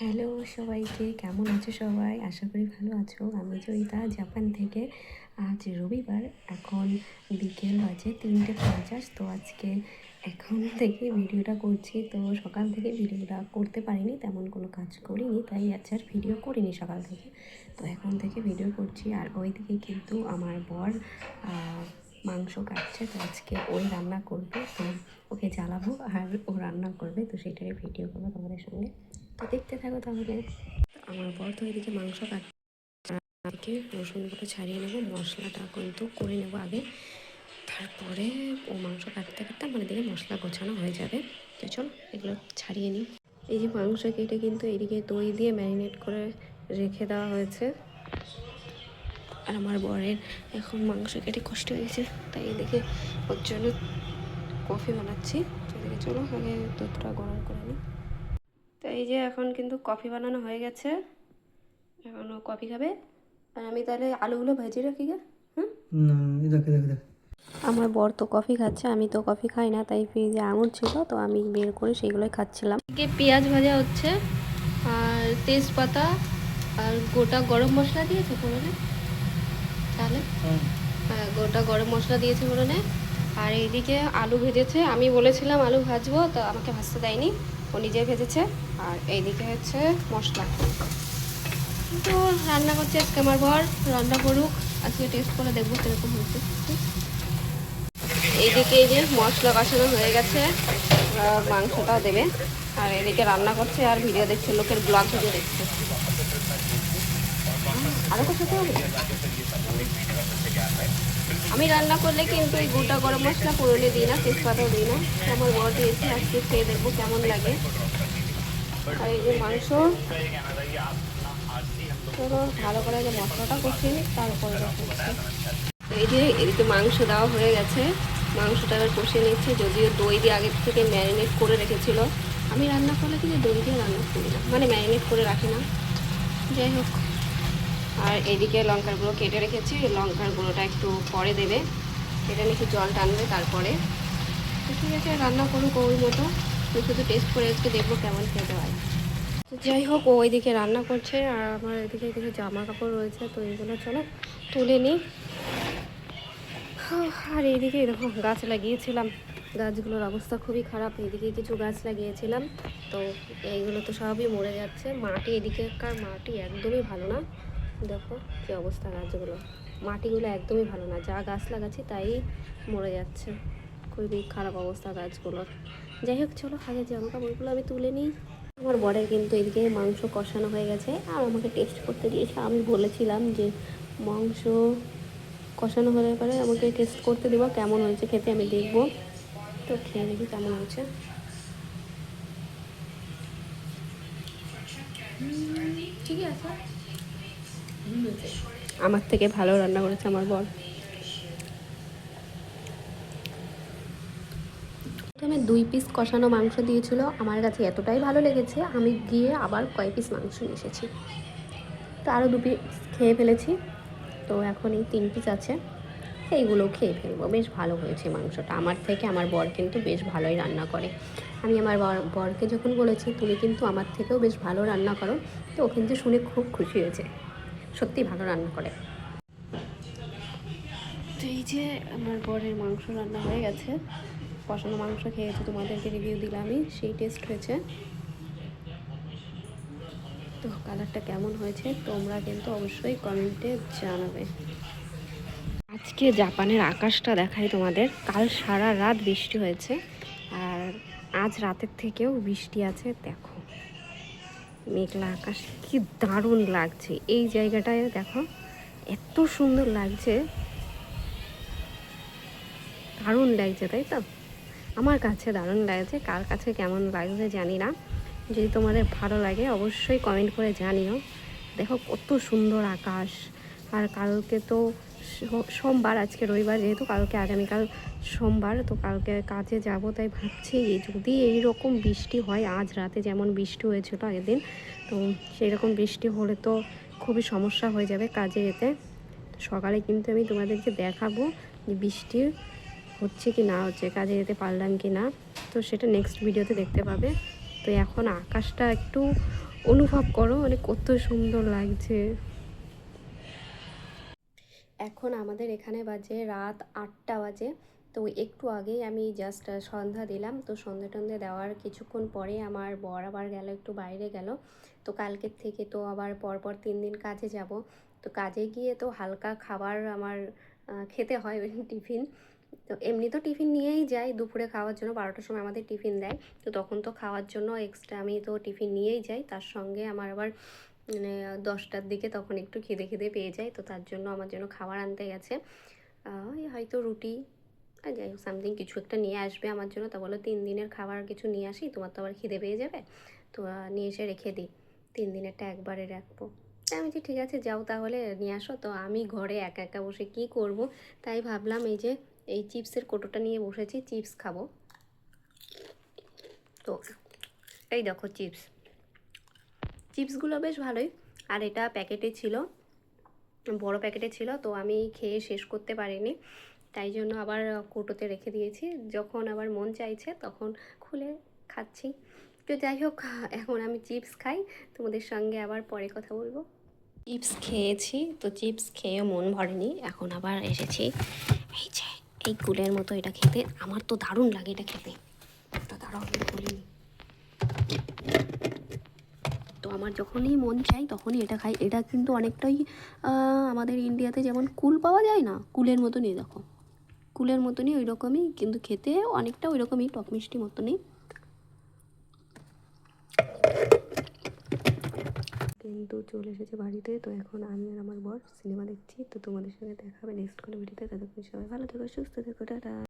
Hello সবাইকে, কেমন আছো সবাই? আশা করি ভালো আছো। আমি জয়িতা, জাপান থেকে। আজ রবিবার, এখন বিকেল বাজে 3:50। তো আজকে এখন থেকে ভিডিওটা করছি। তো সকাল থেকে ভিডিওটা করতে পারিনি, তেমন কোনো কাজ করিনি, তাই আজ আর ভিডিও করিনি সকাল থেকে। তো এখন থেকে ভিডিও করছি। আর ওইদিকে কিন্তু আমার বর মাংস কাটছে, তো আজকে ওই রান্না করবে। তো ওকে জ্বালাবো আর ও রান্না করবে, তো সেটাই ভিডিও করবো তোমাদের সঙ্গে। তো দেখতে থাকো তাহলে। আমার বর তো এদিকে মাংস কাটতে রসুনগুলো ছাড়িয়ে নেবো, মশলাটা কিন্তু করে নেবো আগে, তারপরে ও মাংস কাটতে কাটতে আমার এদিকে মশলা গোছানো হয়ে যাবে। তো চলো এগুলো ছাড়িয়ে নিই। এই যে মাংস কেটে কিন্তু এদিকে দই দিয়ে ম্যারিনেট করে রেখে দেওয়া হয়েছে। আর আমার বরের এখন মাংস কেটে কষ্ট হয়েছে, তাই এদিকে ওর জন্য কফি বানাচ্ছি। তো এদিকে চলো আগে দুধটা গরম করে নিই। তো এই যে এখন কিন্তু কফি বানানো হয়ে গেছে, এখনও কফি খাবে। আর আমি তাহলে আলুগুলো ভেজে রাখি গে। হুম, না, দেখ দেখ দেখ। আমার বর তো কফি খাচ্ছে, আমি তো কফি খাই না, তাই ফ্রিজে আঙুর ছিল, তো আমি বের করে সেইগুলোই খাচ্ছিলাম। পেঁয়াজ ভাজা হচ্ছে, আর তেজপাতা আর গোটা গরম মশলা দিয়েছে ফোড়নে। তাহলে হ্যাঁ, গোটা গরম মশলা দিয়েছে ফোড়নে। আর এইদিকে আলু ভেজেছে, আমি বলেছিলাম আলু ভাজবো, তো আমাকে ভাজতে দেয়নি, ও নিজে ভেজেছে। আর এইদিকে হচ্ছে মশলা। তো রান্না করছে আজকে আমার বর, রান্না করুক, আজকে টেস্ট করে দেখবো কীরকম হয়েছে। এইদিকে এই যে মশলা কষানো হয়ে গেছে, মাংসটাও দেবে। আর এদিকে রান্না করছে আর ভিডিও দেখছে, লোকের ব্লগ ভিডিও দেখছে। আরও কষাতে হবে। আমি রান্না করলে কিন্তু এই গোটা গরম মশলা পুরোলে দিই না, তেজপাতাও দিই না। আমার বর দিয়েছে, আজকে খেয়ে দেখবো কেমন লাগে। আর এই যে মাংস, চলো ভালো করে যে মশলাটা কষিয়ে নিই, তারপরে দেখাচ্ছি। এই যে এদিকে মাংস দেওয়া হয়ে গেছে, মাংসটা এবার কষিয়ে নিচ্ছে। যদিও দই দিয়ে আগে থেকে ম্যারিনেট করে রেখেছিল, আমি রান্না করলে কিন্তু দই দিয়ে রান্না করি না, মানে ম্যারিনেট করে রাখি না, যাই হোক। আর এইদিকে লঙ্কার গুঁড়ো কেটে রেখেছি, লঙ্কার গুঁড়োটা একটু পরে দেবে, এটা একটু জল টানবে তারপরে। তো ঠিক আছে, রান্না করুক ওই মতো, তো শুধু টেস্ট করে একটু দেখবো কেমন খেতে হয়। তো যাই হোক, ও ওইদিকে রান্না করছে আর আমার এদিকে জামা কাপড় রয়েছে, তো এইগুলো চলো তুলে নিই। আর এইদিকে এরকম গাছ লাগিয়েছিলাম, গাছগুলোর অবস্থা খুবই খারাপ। এইদিকে কিছু গাছ লাগিয়েছিলাম, তো এইগুলো তো সবই মরে যাচ্ছে। মাটি এদিকেকার মাটি একদমই ভালো না, দেখো কী অবস্থা গাছগুলো, মাটিগুলো একদমই ভালো না। যা গাছ লাগাচ্ছি তাই মরে যাচ্ছে, খুবই খারাপ অবস্থা গাছগুলোর। যাই হোক চলো আগে জামা কাপড়গুলো আমি তুলে নিই। আমার বরের কিন্তু এদিকে মাংস কষানো হয়ে গেছে আর আমাকে টেস্ট করতে দিয়েছে। আমি বলেছিলাম যে মাংস কষানো হলে পরে আমাকে টেস্ট করতে দেবো কেমন হয়েছে খেতে, আমি দেখবো। তো খেয়ে দেখি কেমন হয়েছে। ঠিকই আছে, আমার থেকে ভালো রান্না করেছে আমার বর। প্রথমে 2 পিস কষানো মাংস দিয়েছিল, আমার কাছে এতটাই ভালো লেগেছে আমি গিয়ে আবার কয় পিস মাংস নিয়ে এসেছি। তো আরও 2 পিস খেয়ে ফেলেছি, তো এখন এই 3 পিস আছে, এইগুলো খেয়ে ফেলবো। বেশ ভালো হয়েছে মাংসটা, আমার থেকে আমার বর কিন্তু বেশ ভালোই রান্না করে। আমি আমার বরকে যখন বলেছি তুমি কিন্তু আমার থেকেও বেশ ভালো রান্না করো, তো ও কিন্তু শুনে খুব খুশি হয়েছে, সত্যি ভালো রান্না করে। তো এই যে আমার বরের মাংস রান্না হয়ে গেছে, কষানো মাংস খেয়েছে, তোমাদেরকে রিভিউ দিলামই, সেই টেস্ট হয়েছে। তো কালারটা কেমন হয়েছে তোমরা কিন্তু অবশ্যই কমেন্টে জানাবে। আজকে জাপানের আকাশটা দেখাই তোমাদের, কাল সারা রাত বৃষ্টি হয়েছে আর আজ রাতের থেকেও বৃষ্টি আছে। দেখো মেঘলা আকাশ, কি দারুণ লাগছে এই জায়গাটায়, দেখো এত সুন্দর লাগছে, দারুণ লাগছে তাই তো। আমার কাছে দারুণ লাগছে, কার কাছে কেমন লাগছে জানি না। যদি তোমাদের ভালো লাগে অবশ্যই কমেন্ট করে জানিও। দেখো কত সুন্দর আকাশ। আর কালকে তো সোমবার, আজকে রবিবার যেহেতু, কালকে আগামীকাল সোমবার, তো কালকে কাজে যাব, তাই ভাবছি যদি এই রকম বৃষ্টি হয়, আজ রাতে যেমন বৃষ্টি হয়েছিল আগের দিন, তো সেই রকম বৃষ্টি হলে তো খুবই সমস্যা হয়ে যাবে কাজে যেতে। সকালে কিন্তু আমি তোমাদেরকে দেখাবো যে বৃষ্টি হচ্ছে কি না হচ্ছে, কাজে যেতে পারলাম কি না, তো সেটা নেক্সট ভিডিওতে দেখতে পাবে। তো এখন আকাশটা একটু অনুভব করো মানে কত সুন্দর লাগছে। এখন আমাদের এখানে বাজে রাত 8টা বাজে। তো একটু আগেই আমি জাস্ট সন্ধ্যা দিলাম। তো সন্ধ্যা টন্ধে দেওয়ার কিছুক্ষণ পরে আমার বর আবার গেল একটু বাইরে গেল। তো কালকের থেকে তো আবার পরপর 3 দিন কাজে যাব। তো কাজে গিয়ে তো হালকা খাবার আমার খেতে হয় টিফিন। তো এমনি তো টিফিন নিয়েই যাই দুপুরে খাওয়ার জন্য, 12টার সময় আমাদের টিফিন দেয়। তো তখন তো খাওয়ার জন্য এক্সট্রা আমি তো টিফিন নিয়েই যাই। তার সঙ্গে আমার আবার মানে 10টার দিকে তখন একটু খিদে খিদে পেয়ে যায়। তো তার জন্য আমার জন্য খাবার আনতে গেছে। হয়তো রুটি আর যাই হোক সামথিং কিছু একটা নিয়ে আসবে আমার জন্য। তা বলো 3 দিনের খাবার কিছু নিয়ে আসি, তোমার তো আবার খিদে পেয়ে যাবে। তো নিয়ে এসে রেখে দিই, 3 দিনেরটা একবারে রাখবো। তাই আমি যে ঠিক আছে যাও তাহলে নিয়ে আসো। তো আমি ঘরে একা একা বসে কি করব, তাই ভাবলাম এই যে এই চিপসের কোটোটা নিয়ে বসেছি, চিপস খাবো। তো এই দেখো চিপস, চিপসগুলো বেশ ভালোই। আর এটা প্যাকেটে ছিল, বড় প্যাকেটে ছিল। তো আমি খেয়ে শেষ করতে পারিনি, তাই জন্য আবার কৌটোতে রেখে দিয়েছি। যখন আবার মন চাইছে তখন খুলে খাচ্ছি। তো যাই হোক, এখন আমি চিপস খাই, তোমাদের সঙ্গে আবার পরে কথা বলবো। চিপস খেয়েছি, তো চিপস খেয়ে মন ভরেনি, এখন আবার এসেছি এই যে এই কুলের মতো এটা খেতে। আমার তো দারুণ লাগে এটা খেতে। তো দাঁড়াও আমি বলিনি। তো আমার যখনই মন চাই তখনই এটা খাই। এটা কিন্তু অনেকটাই আমাদের ইন্ডিয়াতে যেমন কুল পাওয়া যায় না, কুলের মতনই দেখো, কুলের মতনই ওই রকমই, কিন্তু খেতে অনেকটা ওই রকমই টক মিষ্টি মতনই। কিন্তু চলে এসেছে বাড়িতে। তো এখন আমি আর আমার বর সিনেমা দেখছি। তো তোমাদের সঙ্গে দেখা হবে নেক্সট কোনো ভিডিওতে। ততক্ষণ সবাই ভালো থেকো, সুস্থ থেকো, টাটা।